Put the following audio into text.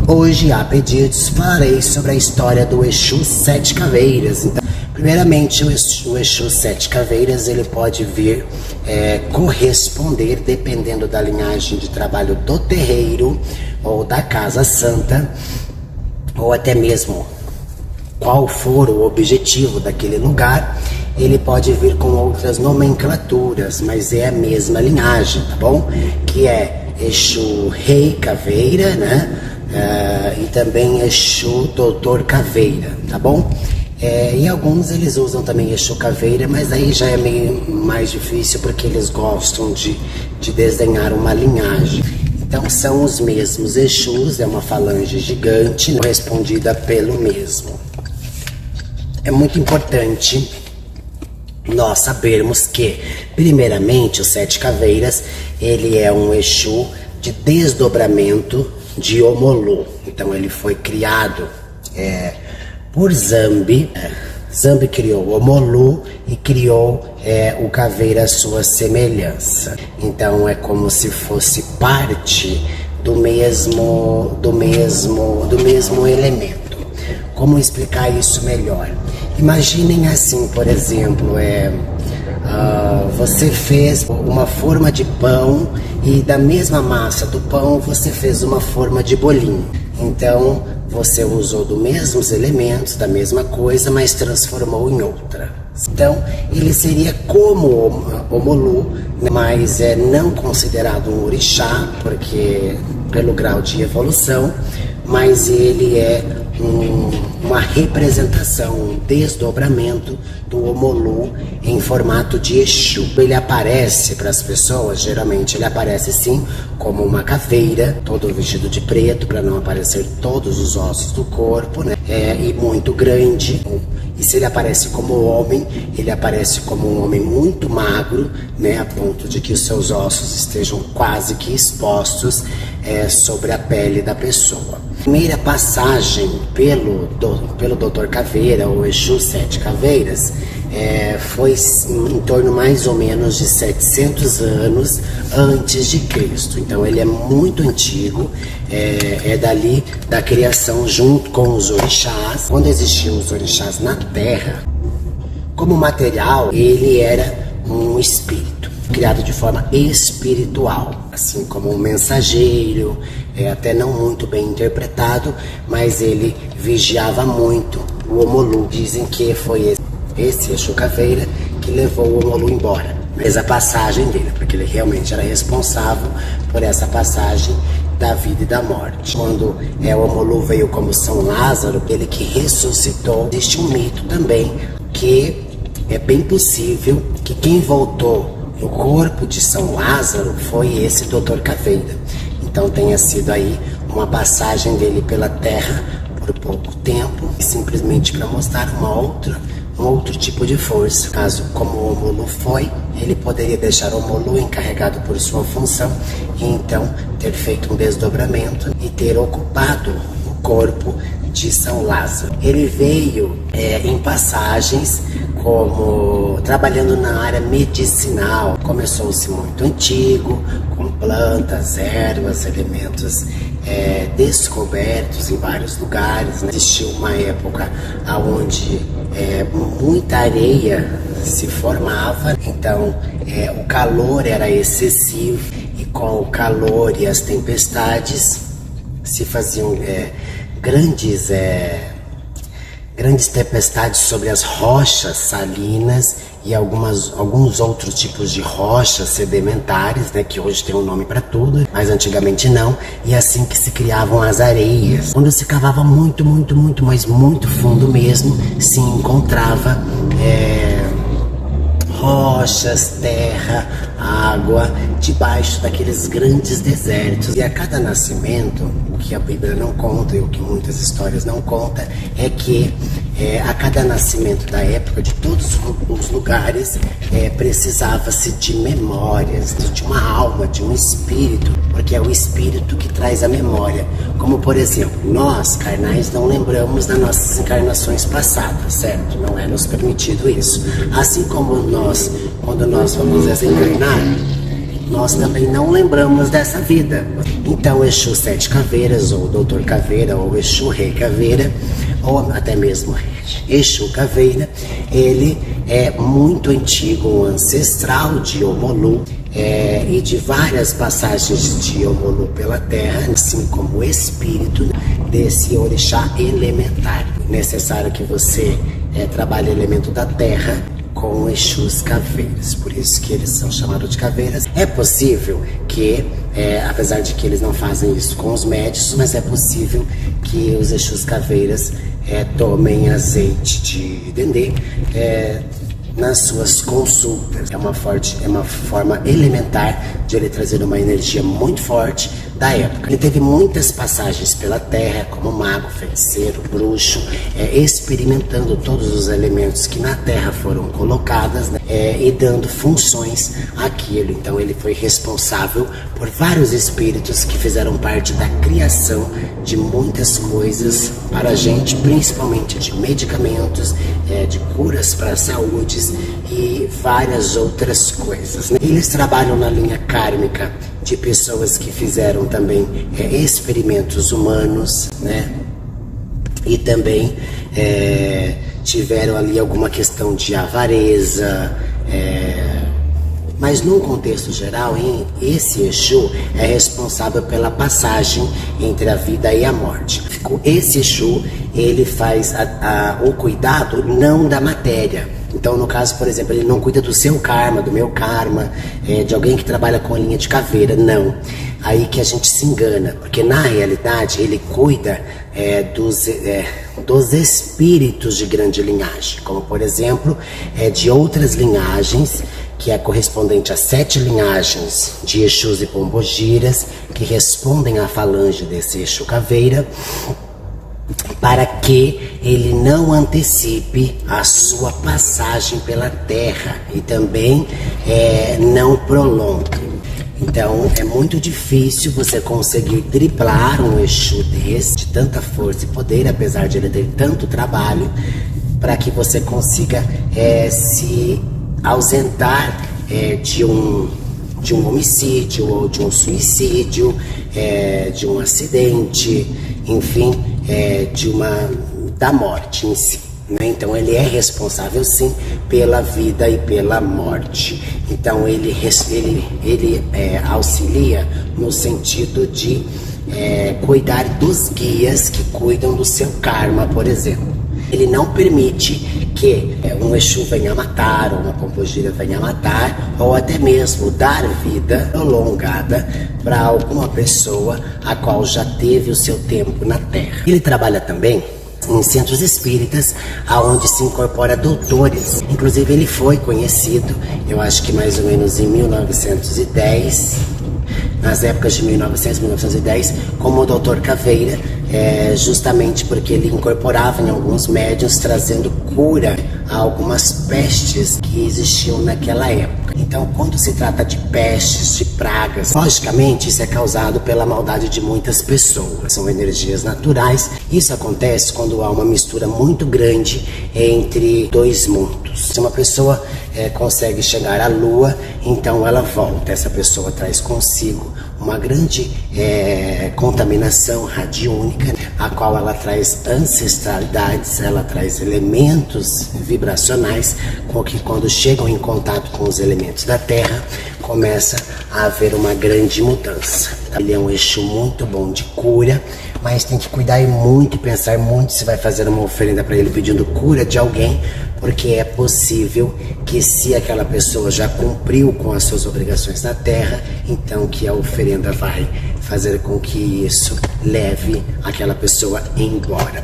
Hoje, a pedidos, falarei sobre a história do Exu Sete Caveiras. Então, primeiramente, o Exu Sete Caveiras, ele pode vir corresponder, dependendo da linhagem de trabalho do terreiro ou da Casa Santa, ou até mesmo qual for o objetivo daquele lugar. Ele pode vir com outras nomenclaturas, mas é a mesma linhagem, tá bom? Que é Exu Rei Caveira, né? E também Exu Doutor Caveira, tá bom? E alguns eles usam também Exu Caveira, mas aí já é meio mais difícil porque eles gostam de desenhar uma linhagem. Então são os mesmos Exus, é uma falange gigante correspondida pelo mesmo. É muito importante nós sabermos que, primeiramente, o Sete Caveiras, ele é um Exu de desdobramento de Omolu. Então ele foi criado por Zambi. Zambi criou Omolu e criou o Caveira à sua semelhança. Então é como se fosse parte do mesmo elemento. Como explicar isso melhor? Imaginem assim, por exemplo, você fez uma forma de pão e da mesma massa do pão você fez uma forma de bolinho. Então você usou dos mesmos elementos, da mesma coisa, mas transformou em outra. Então ele seria como Omolu, mas é não considerado um orixá, porque pelo grau de evolução, mas ele é uma representação, um desdobramento do Omolu em formato de Exu. Ele aparece para as pessoas, geralmente ele aparece sim como uma caveira, todo vestido de preto para não aparecer todos os ossos do corpo, né? E muito grande. E se ele aparece como homem, ele aparece como um homem muito magro, né, a ponto de que os seus ossos estejam quase que expostos sobre a pele da pessoa. A primeira passagem pelo Doutor Caveira, ou Exu Sete Caveiras, foi em torno mais ou menos de 700 anos antes de Cristo. Então ele é muito antigo, é dali da criação junto com os orixás. Quando existiam os orixás na Terra, como material, ele era um espírito, criado de forma espiritual, assim como um mensageiro, até não muito bem interpretado, mas ele vigiava muito o Omolu. Dizem que foi esse Exu Caveira que levou o Omolu embora, fez a passagem dele, porque ele realmente era responsável por essa passagem da vida e da morte. Quando o Omolu veio como São Lázaro, ele que ressuscitou, existe um mito também que é bem possível que quem voltou no corpo de São Lázaro foi esse Doutor Caveira. Então tenha sido aí uma passagem dele pela Terra por pouco tempo, simplesmente para mostrar um outro tipo de força. Caso como o Omolu foi, ele poderia deixar o Omolu encarregado por sua função e então ter feito um desdobramento e ter ocupado o corpo de São Lázaro. Ele veio em passagens como trabalhando na área medicinal. Começou-se muito antigo, com plantas, ervas, elementos descobertos em vários lugares, né? Existiu uma época onde muita areia se formava, então o calor era excessivo e com o calor e as tempestades se faziam grandes tempestades sobre as rochas salinas e alguns outros tipos de rochas sedimentares, né, que hoje tem um nome para tudo, mas antigamente não, e assim que se criavam as areias. Quando se cavava muito, mas muito fundo mesmo, se encontrava rochas, terra, água, debaixo daqueles grandes desertos. E a cada nascimento, o que a Bíblia não conta e o que muitas histórias não contam, é que a cada nascimento da época, de todos os lugares, precisava-se de memórias, de uma alma, de um espírito, porque é o espírito que traz a memória. Como, por exemplo, nós, carnais, não lembramos das nossas encarnações passadas, certo? Não é nos permitido isso. Assim como nós, quando nós vamos desencarnar, nós também não lembramos dessa vida. Então, Exu Sete Caveiras, ou Doutor Caveira, ou Exu Rei Caveira, ou até mesmo Exu Caveira, ele é muito antigo, um ancestral de Omolu, e de várias passagens de Omolu pela Terra, assim como espírito desse orixá elementar. Necessário que você trabalhe o elemento da Terra com Exus Caveiras, por isso que eles são chamados de caveiras. É possível que, apesar de que eles não fazem isso com os médicos, mas é possível que os Exus Caveiras tomem azeite de dendê nas suas consultas. É uma forma elementar de ele trazer uma energia muito forte da época. Ele teve muitas passagens pela Terra, como mago, feiticeiro, bruxo, experimentando todos os elementos que na Terra foram colocadas, né, e dando funções àquilo. Então ele foi responsável por vários espíritos que fizeram parte da criação de muitas coisas para a gente, principalmente de medicamentos, de curas para a saúde e várias outras coisas, né? Eles trabalham na linha kármica de pessoas que fizeram também experimentos humanos, né? E também tiveram ali alguma questão de avareza, mas num contexto geral, esse Exu é responsável pela passagem entre a vida e a morte. Esse Exu, ele faz o cuidado não da matéria. Então, no caso, por exemplo, ele não cuida do seu karma, do meu karma, de alguém que trabalha com a linha de caveira, não. Aí que a gente se engana, porque na realidade ele cuida dos espíritos de grande linhagem, como por exemplo, de outras linhagens, que é correspondente a 7 linhagens de Exus e Pombogiras, que respondem à falange desse Exu Caveira, para que ele não antecipe a sua passagem pela Terra e também não prolongue. Então é muito difícil você conseguir driblar um Exu desse, de tanta força e poder, apesar de ele ter tanto trabalho, para que você consiga se ausentar de um homicídio ou de um suicídio, de um acidente, enfim, da morte em si, né? Então ele é responsável sim pela vida e pela morte. Então ele auxilia no sentido de cuidar dos guias que cuidam do seu karma, por exemplo. Ele não permite que um Exu venha matar, ou uma pombogira venha matar, ou até mesmo dar vida prolongada para alguma pessoa a qual já teve o seu tempo na Terra. Ele trabalha também em centros espíritas, aonde se incorpora doutores. Inclusive ele foi conhecido, eu acho que mais ou menos em 1910, nas épocas de 1910, como o Doutor Caveira, justamente porque ele incorporava em alguns médiuns, trazendo cura a algumas pestes que existiam naquela época. Então, quando se trata de pestes, de pragas, logicamente isso é causado pela maldade de muitas pessoas. São energias naturais. Isso acontece quando há uma mistura muito grande entre dois mundos. Se uma pessoa consegue chegar à Lua, então ela volta. Essa pessoa traz consigo uma grande contaminação radiônica, a qual ela traz ancestralidades, ela traz elementos vibracionais, com que quando chegam em contato com os elementos da Terra, começa a haver uma grande mudança. Ele é um Exu muito bom de cura, mas tem que cuidar muito e pensar muito se vai fazer uma oferenda para ele pedindo cura de alguém, porque é possível que, se aquela pessoa já cumpriu com as suas obrigações na Terra, então que a oferenda vai fazer com que isso leve aquela pessoa embora.